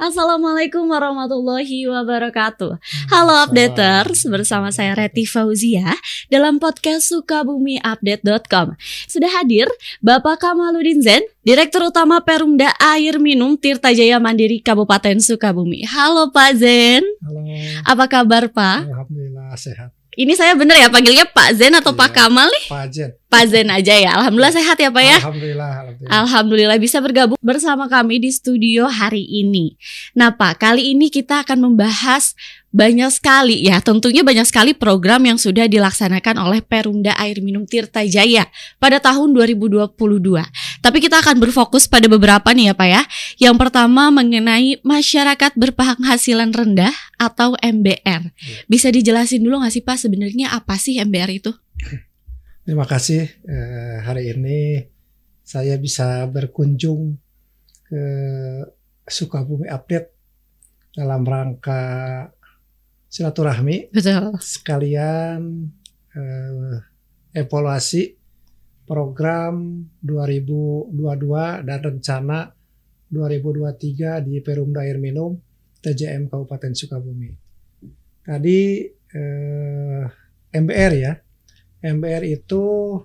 Assalamualaikum warahmatullahi wabarakatuh. Halo Updaters, bersama saya Reti Fauzia dalam podcast Sukabumi-update.com. Sudah hadir Bapak Kamaludin Zen, Direktur Utama Perumda Air Minum Tirtajaya Mandiri Kabupaten Sukabumi. Halo Pak Zen. Halo. Apa kabar Pak? Alhamdulillah sehat. Ini saya benar ya panggilnya Pak Zen atau Pak Kamal nih? Pak Zen. Pak Zen aja ya. Alhamdulillah sehat ya Pak ya. Alhamdulillah bisa bergabung bersama kami di studio hari ini. Nah Pak, kali ini kita akan membahas banyak sekali ya, tentunya banyak sekali program yang sudah dilaksanakan oleh Perumda Air Minum Tirtajaya pada tahun 2022. Tapi kita akan berfokus pada beberapa nih ya Pak ya. Yang pertama mengenai masyarakat berpenghasilan rendah atau MBR. Bisa dijelasin dulu nggak sih Pak sebenarnya apa sih MBR itu? Terima kasih. Hari ini saya bisa berkunjung ke Sukabumi Update dalam rangka silaturahmi. Betul. Sekalian evaluasi program 2022 dan rencana 2023 di Perumda Air Minum TJM Kabupaten Sukabumi. Tadi MBR ya. MBR itu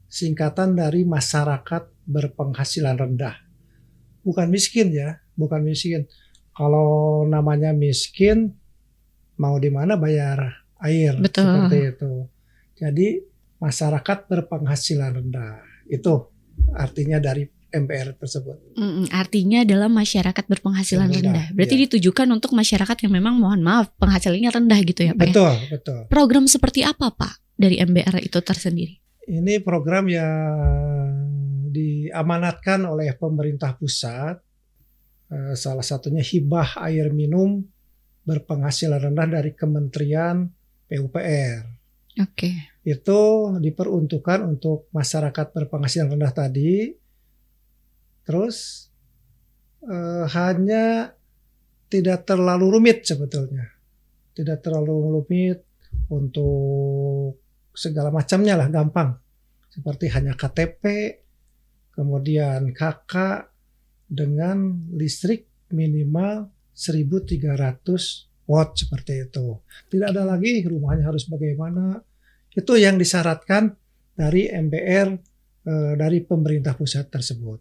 singkatan dari masyarakat berpenghasilan rendah. Bukan miskin ya, bukan miskin. Kalau namanya miskin, mau di mana bayar air. Betul. Seperti itu. Jadi masyarakat berpenghasilan rendah. Itu artinya dari MBR tersebut. Artinya adalah masyarakat berpenghasilan rendah. Berarti ditujukan untuk masyarakat yang memang mohon maaf penghasilannya rendah gitu ya Pak? Betul, ya? Betul. Program seperti apa Pak dari MBR itu tersendiri? Ini program yang diamanatkan oleh pemerintah pusat. Salah satunya hibah air minum berpenghasilan rendah dari Kementerian PUPR. Oke. Itu diperuntukkan untuk masyarakat berpenghasilan rendah tadi. Terus hanya tidak terlalu rumit sebetulnya. Tidak terlalu rumit untuk segala macamnya lah, gampang. Seperti hanya KTP, kemudian KK dengan listrik minimal 1.300 watt seperti itu. Tidak ada lagi rumahnya harus bagaimana. Itu yang disyaratkan dari MBR dari pemerintah pusat tersebut.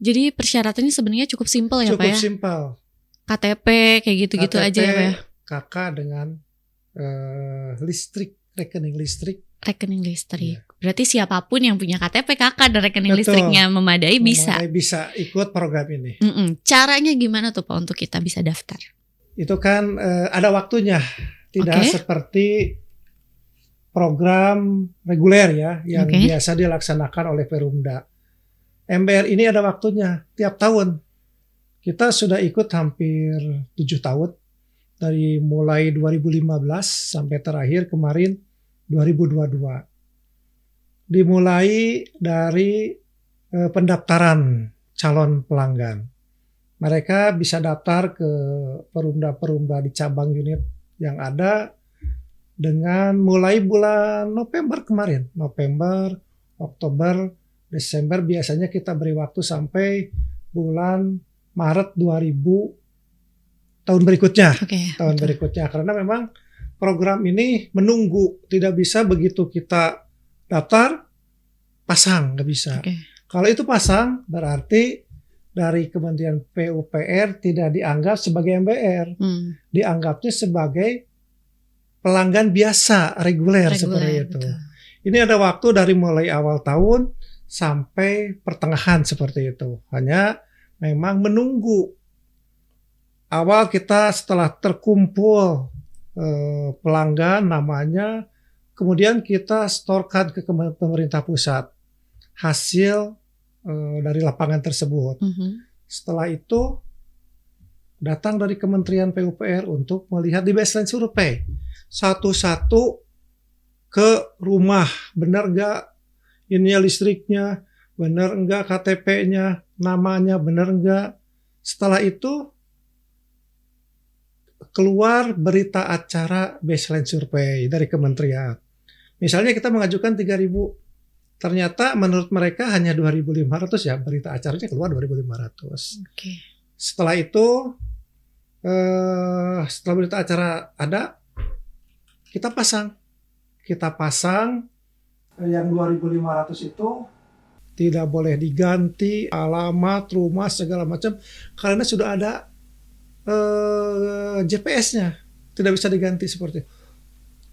Jadi persyaratannya sebenarnya cukup simpel ya Pak ya? Cukup simpel. KTP kayak gitu-gitu aja ya Pak ya? KK dengan listrik, rekening listrik. Rekening listrik. Ya. Berarti siapapun yang punya KTP, KK dan rekening listriknya memadai bisa? Bisa ikut program ini. Caranya gimana tuh Pak untuk kita bisa daftar? Itu kan ada waktunya. Tidak seperti program reguler ya yang biasa dilaksanakan oleh Perumda. MBR ini ada waktunya tiap tahun. Kita sudah ikut hampir 7 tahun. Dari mulai 2015 sampai terakhir kemarin 2022. Dimulai dari pendaftaran calon pelanggan. Mereka bisa daftar ke perumda-perumda di cabang unit yang ada dengan mulai bulan November kemarin. November, Oktober, Desember biasanya kita beri waktu sampai bulan Maret 2000 tahun berikutnya. Tahun berikutnya karena memang program ini menunggu, tidak bisa begitu kita daftar pasang, nggak bisa. Kalau itu pasang berarti dari Kementerian PUPR tidak dianggap sebagai MBR, dianggapnya sebagai pelanggan biasa reguler seperti itu. Betul. Ini ada waktu dari mulai awal tahun sampai pertengahan seperti itu. Hanya memang menunggu awal kita setelah terkumpul pelanggan namanya, kemudian kita setorkan ke pemerintah pusat hasil dari lapangan tersebut. Setelah itu datang dari Kementerian PUPR untuk melihat di baseline survei satu-satu ke rumah, benar enggak ininya listriknya, benar enggak KTP-nya, namanya benar enggak. Setelah itu keluar berita acara baseline survei dari kementerian. Misalnya kita mengajukan 3.000, ternyata menurut mereka hanya 2.500 ya, berita acaranya keluar 2.500. Setelah itu Setelah berita acara ada, kita pasang yang 2.500 itu tidak boleh diganti alamat rumah segala macam karena sudah ada GPS-nya, tidak bisa diganti seperti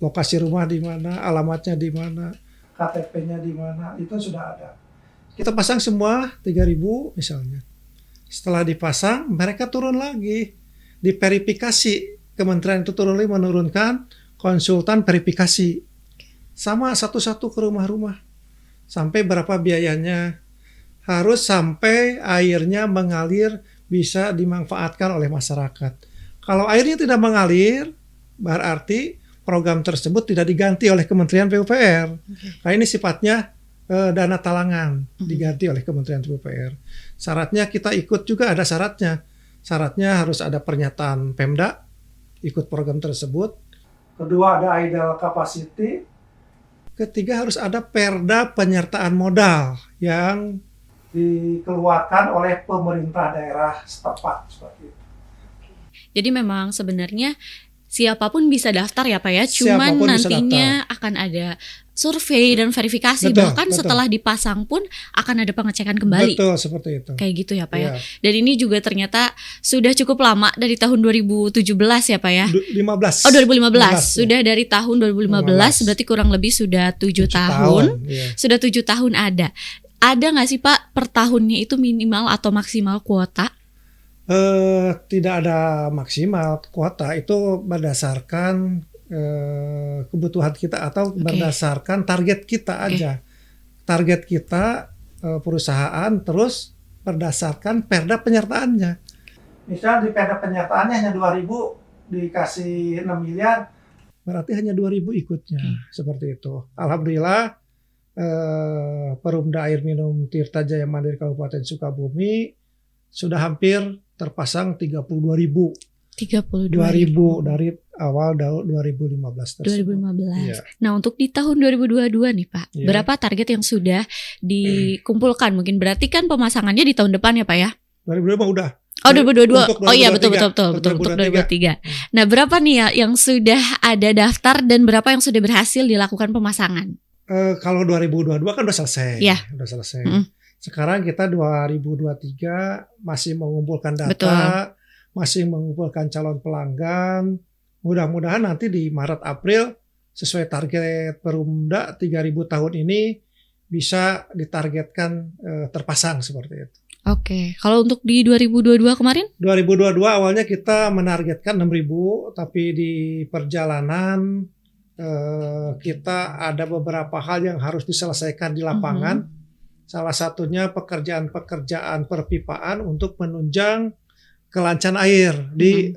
lokasi rumah di mana, alamatnya di mana, KTP-nya di mana, itu sudah ada. Kita pasang semua 3.000 misalnya. Setelah dipasang, mereka turun lagi, diverifikasi. Kementerian itu turun lagi menurunkan konsultan verifikasi. Sama satu-satu ke rumah-rumah. Sampai berapa biayanya. Harus sampai airnya mengalir bisa dimanfaatkan oleh masyarakat. Kalau airnya tidak mengalir, berarti program tersebut tidak diganti oleh Kementerian PUPR. Nah ini sifatnya dana talangan diganti oleh Kementerian PUPR. Syaratnya kita ikut juga ada syaratnya. Syaratnya harus ada pernyataan Pemda ikut program tersebut. Kedua ada ideal capacity. Ketiga harus ada perda penyertaan modal yang dikeluarkan oleh pemerintah daerah setempat seperti itu. Jadi memang sebenarnya siapapun bisa daftar ya Pak ya, cuman Siapapun nantinya akan ada survei dan verifikasi, bahkan setelah dipasang pun akan ada pengecekan kembali. Betul, seperti itu. Kayak gitu ya Pak ya. Dan ini juga ternyata sudah cukup lama dari tahun 2017 ya Pak ya. 15. Oh 2015. Sudah dari tahun 2015 berarti kurang lebih sudah 7 tahun. Sudah 7 tahun ada. Ada nggak sih Pak per tahunnya itu minimal atau maksimal kuota? Tidak ada maksimal kuota, itu berdasarkan kebutuhan kita atau berdasarkan target kita aja. Target kita perusahaan terus berdasarkan perda penyertaannya. Misal di perda penyertaannya hanya 2.000 dikasih 6 miliar, berarti hanya 2.000 ikutnya. Seperti itu. Alhamdulillah Perumda Air Minum Tirta Jaya Mandiri Kabupaten Sukabumi sudah hampir terpasang 32.000 dari awal 2015 tersebut. 2015. Ya. Nah, untuk di tahun 2022 nih Pak, berapa target yang sudah dikumpulkan? Mungkin berarti kan pemasangannya di tahun depan ya Pak ya? 2025 udah. Oh 2022. Oh iya betul untuk 2023. Nah, berapa nih ya yang sudah ada daftar dan berapa yang sudah berhasil dilakukan pemasangan? Kalau 2022 kan udah selesai. Ya. Udah selesai. Sekarang kita 2023 masih mengumpulkan data, masih mengumpulkan calon pelanggan. Mudah-mudahan nanti di Maret April sesuai target Perumda 3.000 tahun ini bisa ditargetkan terpasang seperti itu. Oke, kalau untuk di 2022 kemarin? 2022 awalnya kita menargetkan 6.000, tapi di perjalanan kita ada beberapa hal yang harus diselesaikan di lapangan. Salah satunya pekerjaan-pekerjaan perpipaan untuk menunjang kelancaran air di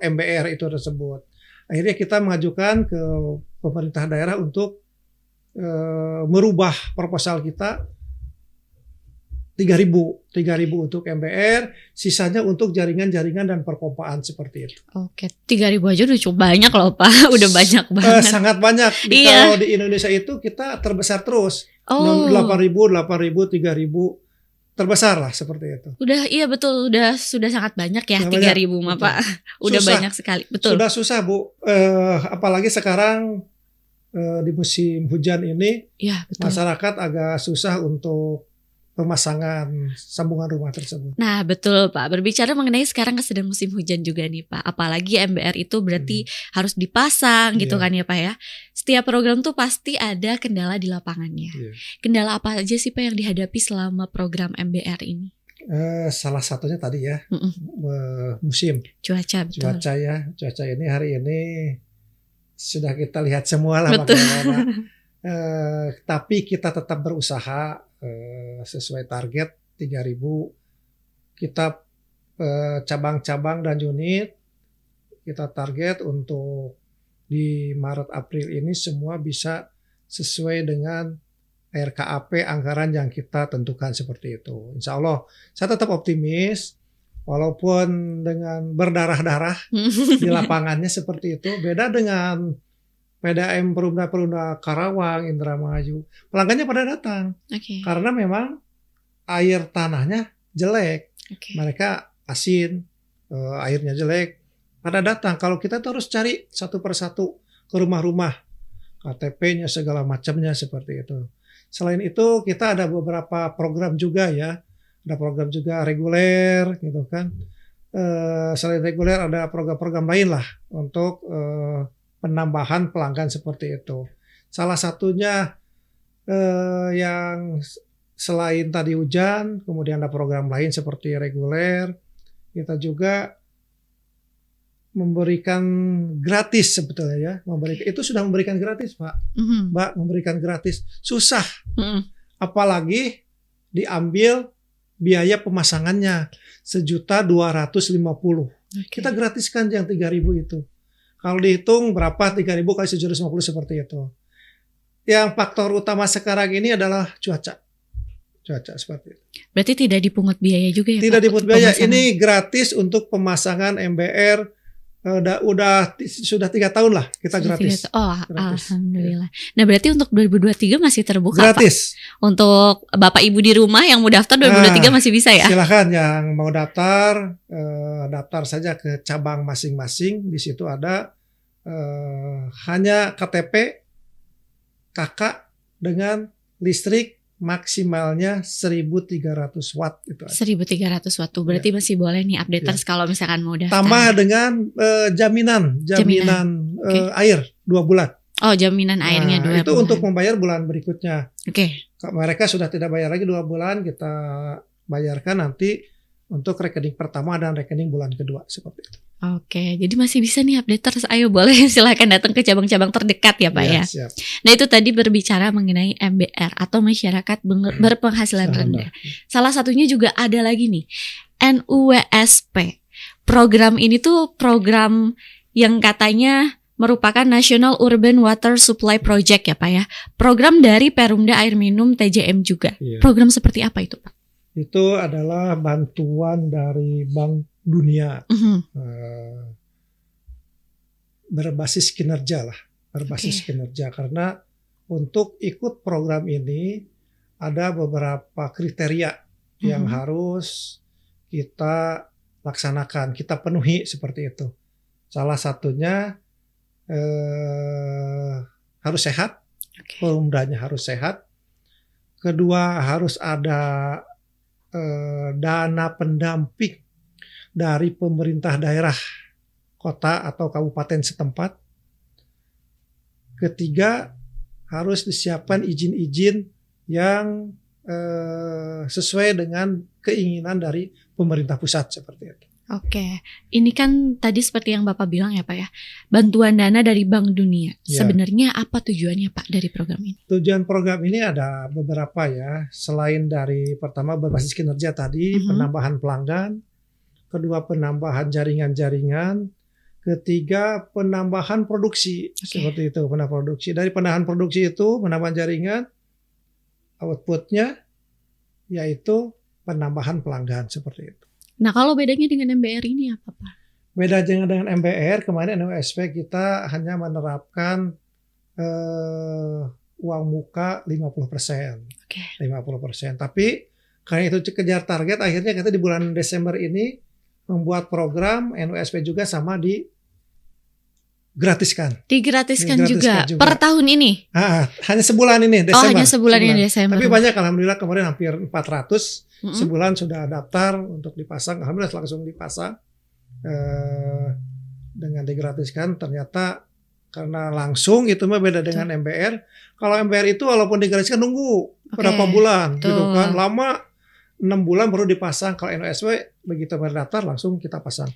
MBR itu tersebut. Akhirnya kita mengajukan ke pemerintah daerah untuk merubah proposal kita 3.000 untuk MBR, sisanya untuk jaringan-jaringan dan perpompaan seperti itu. Oke, 3.000 aja udah cukup banyak loh Pak, udah banyak banget. Sangat banyak. Kalau di Indonesia itu kita terbesar terus. 8.000, 3.000 terbesar lah seperti itu. Udah iya betul, sudah sangat banyak ya 3.000 mah Pak. Udah susah, banyak sekali. Betul. Sudah susah Bu. Apalagi sekarang di musim hujan ini, masyarakat agak susah untuk pemasangan sambungan rumah tersebut. Nah betul Pak, berbicara mengenai sekarang sedang musim hujan juga nih Pak, apalagi MBR itu berarti harus dipasang gitu kan ya Pak ya. Setiap program tuh pasti ada kendala di lapangannya. Kendala apa aja sih Pak yang dihadapi selama program MBR ini? Salah satunya tadi ya, musim. Cuaca, betul. Cuaca ini hari ini sudah kita lihat semua lah bagaimana. Tapi kita tetap berusaha sesuai target 3.000. Kita cabang-cabang dan unit kita target untuk di Maret April ini semua bisa sesuai dengan RKAP anggaran yang kita tentukan seperti itu. Insya Allah saya tetap optimis walaupun dengan berdarah-darah di lapangannya seperti itu. Beda dengan PDAM Perumda Karawang, Indramayu, pelanggannya pada datang karena memang air tanahnya jelek, mereka asin, airnya jelek, pada datang. Kalau kita tuh harus cari satu persatu ke rumah-rumah, KTP-nya segala macamnya seperti itu. Selain itu kita ada beberapa program juga ya, ada program juga reguler gitu kan. Selain reguler ada program-program lain lah untuk penambahan pelanggan seperti itu. Salah satunya yang selain tadi hujan, kemudian ada program lain seperti reguler. Kita juga memberikan gratis sebetulnya ya, itu sudah memberikan gratis Pak, Mbak, memberikan gratis. Susah, apalagi diambil biaya pemasangannya 1.250.000. Kita gratiskan yang 3.000 itu. Kalau dihitung berapa 3.000 kali 750 seperti itu. Yang faktor utama sekarang ini adalah cuaca seperti itu. Berarti tidak dipungut biaya juga ya Tidak Pak, dipungut biaya. pemasangan? Ini gratis untuk pemasangan MBR. Sudah 3 tahun lah kita gratis. Gratis. Alhamdulillah. Nah berarti untuk 2023 masih terbuka gratis Pak? Untuk Bapak Ibu di rumah yang mau daftar 2023 masih bisa ya? Silakan yang mau daftar, daftar saja ke cabang masing-masing. Di situ ada hanya KTP, KK dengan listrik maksimalnya 1.300 watt itu. 1.300 watt tuh berarti masih boleh nih updaters kalau misalkan mau daftar. Tambah dengan jaminan air 2 bulan. Oh, jaminan airnya 2 bulan. Itu untuk membayar bulan berikutnya. Oke. Mereka sudah tidak bayar lagi 2 bulan, kita bayarkan nanti untuk rekening pertama dan rekening bulan kedua seperti itu. Oke, jadi masih bisa nih updaters. Ayo boleh silakan datang ke cabang-cabang terdekat ya Pak ya. Siap. Nah itu tadi berbicara mengenai MBR atau masyarakat berpenghasilan rendah. Salah satunya juga ada lagi nih NUWSP. Program ini tuh program yang katanya merupakan National Urban Water Supply Project ya Pak ya. Program dari Perumda Air Minum TJM juga. Program seperti apa itu Pak? Itu adalah bantuan dari Bank Dunia, berbasis kinerja lah, kinerja. Karena untuk ikut program ini ada beberapa kriteria yang harus kita laksanakan, kita penuhi seperti itu. Salah satunya harus sehat, perumdanya harus sehat. Kedua harus ada dana pendamping dari pemerintah daerah, kota atau kabupaten setempat. Ketiga, harus disiapkan izin-izin yang sesuai dengan keinginan dari pemerintah pusat seperti itu. Oke, ini kan tadi seperti yang Bapak bilang ya Pak ya, bantuan dana dari Bank Dunia. Sebenarnya apa tujuannya Pak dari program ini? Tujuan program ini ada beberapa ya, selain dari pertama berbasis kinerja tadi, penambahan pelanggan, kedua penambahan jaringan-jaringan, ketiga penambahan produksi seperti itu, penambahan produksi. Dari penambahan produksi itu penambahan jaringan, outputnya yaitu penambahan pelanggan seperti itu. Nah kalau bedanya dengan MBR ini apa Pak? Bedanya dengan MBR kemarin NUWSP kita hanya menerapkan uang muka 50%, 50%. Tapi karena itu kejar target, akhirnya kita di bulan Desember ini membuat program NUWSP juga sama digratiskan. Digratiskan juga per tahun ini? Hanya sebulan ini Desember. Hanya sebulan ini Desember. Tapi banyak alhamdulillah kemarin hampir 400 sebulan sudah daftar untuk dipasang. Alhamdulillah langsung dipasang dengan digratiskan. Ternyata karena langsung itu mah beda dengan MBR. Kalau MBR itu walaupun digratiskan nunggu berapa bulan gitu kan. Lama 6 bulan baru dipasang. Kalau NUWSP begitu berdaftar langsung kita pasang.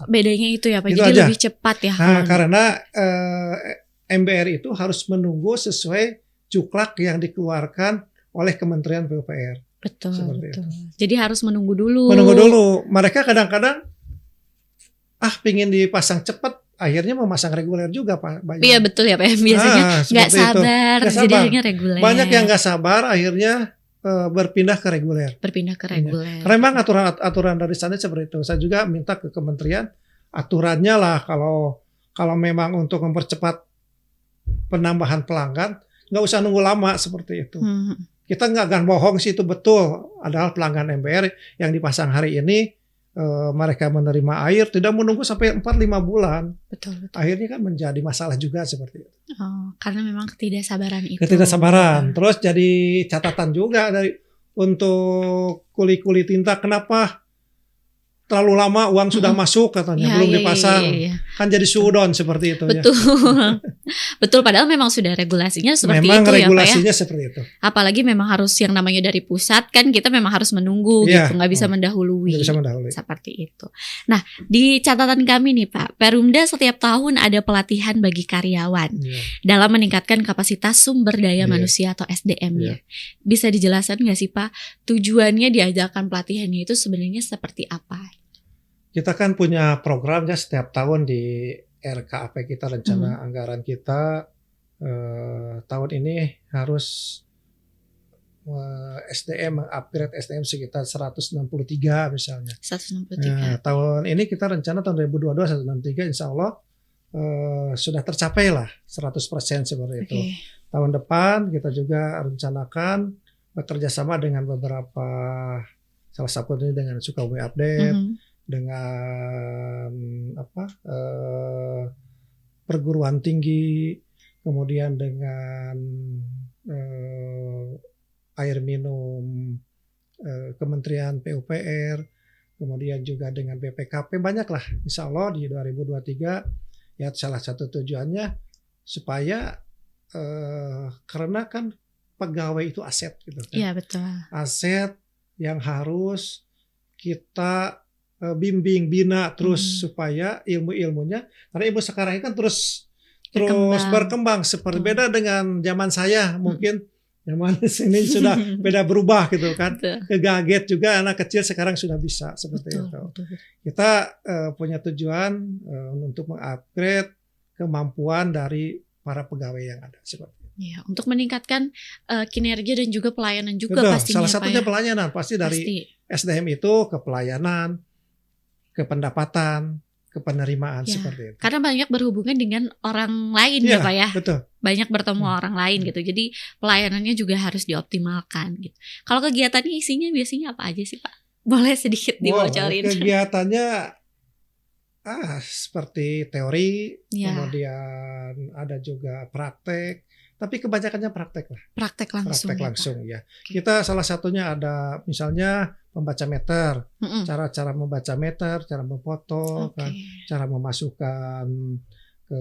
Bedanya itu ya Pak. Jadi aja. Lebih cepat ya. Karena MBR itu harus menunggu sesuai cuklak yang dikeluarkan oleh Kementerian PUPR. Betul. Jadi harus menunggu dulu. Mereka kadang-kadang pingin dipasang cepat, akhirnya memasang reguler juga Pak. Iya betul ya Pak. Biasanya nggak sabar, jadi akhirnya reguler. Banyak yang nggak sabar, akhirnya berpindah ke reguler. Karena memang aturan dari sana seperti itu. Saya juga minta ke kementerian aturannya lah kalau memang untuk mempercepat penambahan pelanggan nggak usah nunggu lama seperti itu. Kita nggak akan bohong sih itu betul. Adalah pelanggan MBR yang dipasang hari ini mereka menerima air tidak menunggu sampai 4-5 bulan. Betul. Akhirnya kan menjadi masalah juga seperti itu. Oh, karena memang ketidaksabaran itu. Ketidaksabaran. Terus jadi catatan juga untuk kuli-kuli tinta, kenapa terlalu lama uang sudah masuk katanya, belum dipasang. Kan jadi suudon seperti itu. Betul. Betul, padahal memang sudah regulasinya seperti memang itu regulasinya ya Pak ya. Seperti itu. Apalagi memang harus yang namanya dari pusat kan kita memang harus menunggu gitu, nggak bisa mendahului. Nggak bisa mendahului. Seperti itu. Nah, di catatan kami nih Pak, Perumda setiap tahun ada pelatihan bagi karyawan dalam meningkatkan kapasitas sumber daya manusia atau SDM-nya. Bisa dijelaskan nggak sih Pak, tujuannya diadakan pelatihannya itu sebenarnya seperti apa? Kita kan punya program ya setiap tahun di RKAP kita, rencana anggaran kita tahun ini harus SDM, upgrade SDM sekitar 163 misalnya. 163. Nah, tahun ini kita rencana tahun 2022 163 insya Allah sudah tercapai lah 100% seperti itu. Tahun depan kita juga rencanakan bekerja sama dengan beberapa, salah satunya dengan Sukabumi Update, dengan perguruan tinggi, kemudian dengan air minum Kementerian PUPR, kemudian juga dengan BPKP, banyaklah insya Allah di 2023 ya. Salah satu tujuannya supaya karena kan pegawai itu aset gitu kan. Iya betul. Aset yang harus kita bimbing, bina terus supaya ilmu-ilmunya, karena ilmu sekarang ini kan terus berkembang seperti beda dengan zaman saya, mungkin zaman sini sudah beda berubah gitu kan. Kegaget juga anak kecil sekarang sudah bisa seperti itu. Kita punya tujuan untuk mengupgrade kemampuan dari para pegawai yang ada seperti itu. Ya, untuk meningkatkan kinerja dan juga pelayanan juga pastinya. Salah satunya pelayanan pasti dari SDM itu ke pelayanan, ke pendapatan, ke penerimaan seperti itu. Karena banyak berhubungan dengan orang lain ya Pak ya. Betul. Banyak bertemu orang lain gitu. Jadi pelayanannya juga harus dioptimalkan gitu. Kalau kegiatannya isinya biasanya apa aja sih Pak? Boleh sedikit dibocorin. Kegiatannya seperti teori, kemudian ada juga praktek. Tapi kebanyakannya praktek lah. Praktek langsung. Praktek langsung ya. Kita salah satunya ada misalnya membaca meter, cara membaca meter, cara memfoto, kan, cara memasukkan ke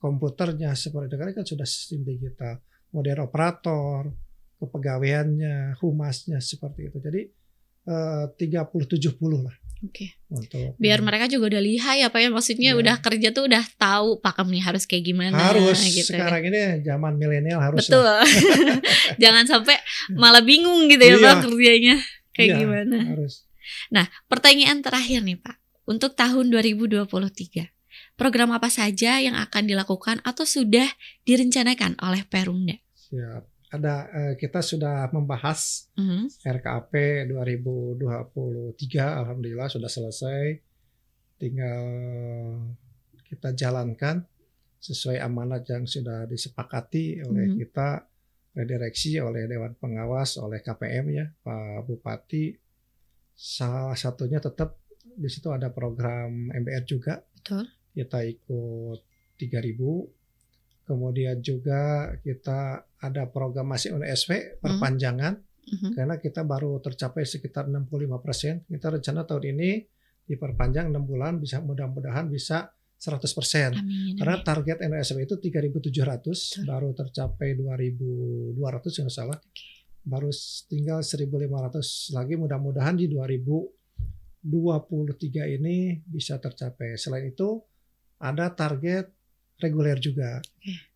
komputernya seperti itu kan sudah sistem digital. Kemudian operator, kepegawaiannya, humasnya seperti itu. Jadi 30-70 lah. Untuk biar mereka juga udah lihai apa ya, maksudnya udah kerja tuh udah tahu pakem nih harus kayak gimana. Harus gitu sekarang ini zaman milenial harus. Betul. Jangan sampai malah bingung gitu ya Pak kerjanya kayak gimana. Harus. Nah, pertanyaan terakhir nih Pak. Untuk tahun 2023, program apa saja yang akan dilakukan atau sudah direncanakan oleh Perumda? Siap. Ada kita sudah membahas RKAP 2023, alhamdulillah sudah selesai. Tinggal kita jalankan sesuai amanat yang sudah disepakati oleh kita, oleh direksi, oleh Dewan Pengawas, oleh KPM ya, Pak Bupati. Salah satunya tetap di situ ada program MBR juga. Betul. Kita ikut 3.000. Kemudian juga kita ada program masih UNSW perpanjangan karena kita baru tercapai sekitar 65%. Kita rencana tahun ini diperpanjang 6 bulan, bisa mudah-mudahan bisa 100%. Amin. Karena target NSW itu 3.700, baru tercapai 2.200 yang salah. Baru tinggal 1.500 lagi, mudah-mudahan di 2023 ini bisa tercapai. Selain itu ada target reguler juga.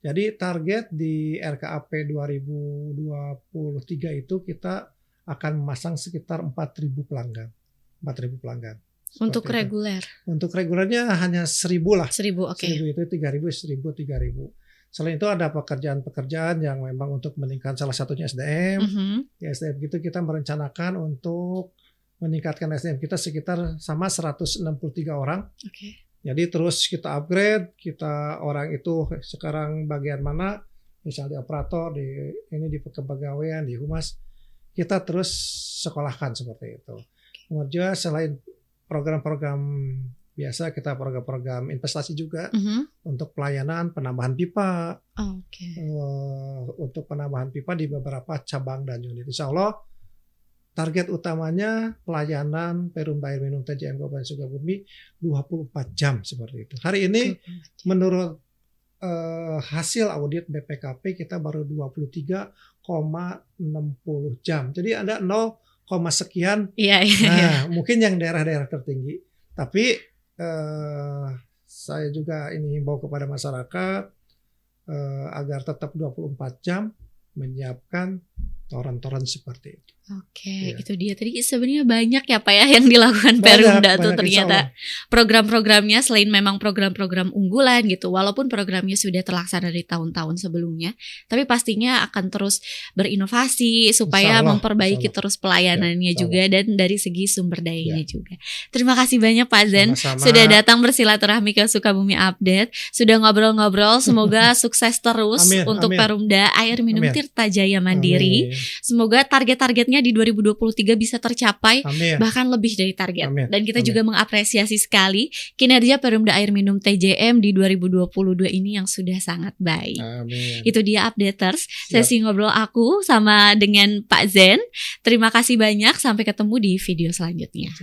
Jadi target di RKAP 2023 itu kita akan memasang sekitar 4.000 pelanggan. 4.000 pelanggan. Untuk reguler? Untuk regulernya hanya 1.000 lah. 1.000, oke. 1.000 itu 3.000, 1.000, 3.000. Selain itu ada pekerjaan-pekerjaan yang memang untuk meningkatkan, salah satunya SDM. Di SDM itu kita merencanakan untuk meningkatkan SDM kita sekitar sama 163 orang. Jadi terus kita upgrade, kita orang itu sekarang bagian mana, misalnya di operator, di kepegawaian, di humas, kita terus sekolahkan seperti itu. Kemudian selain program-program biasa, kita program-program investasi juga untuk pelayanan penambahan pipa. Untuk penambahan pipa di beberapa cabang dan unit. Insya Allah target utamanya pelayanan Perumda Air Minum TJM Kabupaten Sukabumi 24 jam seperti itu. Hari ini menurut hasil audit BPKP kita baru 23,60 jam. Jadi ada 0, sekian. Nah, mungkin yang daerah-daerah tertinggi. Tapi saya juga ini himbau kepada masyarakat agar tetap 24 jam menyiapkan toren-toren seperti itu. Itu dia tadi sebenarnya banyak ya Pak ya yang dilakukan Perumda tuh ternyata program-programnya selain memang program-program unggulan gitu, walaupun programnya sudah terlaksana dari tahun-tahun sebelumnya, tapi pastinya akan terus berinovasi supaya memperbaiki terus pelayanannya juga dan dari segi sumber dayanya juga. Terima kasih banyak Pak Zen sudah datang bersilaturahmi ke Sukabumi Update, sudah ngobrol-ngobrol, semoga sukses terus untuk Perumda Air Minum Tirta Jaya Mandiri. Semoga target-targetnya di 2023 bisa tercapai, bahkan lebih dari target. Dan kita juga mengapresiasi sekali kinerja Perumda Air Minum TJM di 2022 ini yang sudah sangat baik. Itu dia Updaters, sesi ngobrol aku sama dengan Pak Zen. Terima kasih banyak, sampai ketemu di video selanjutnya.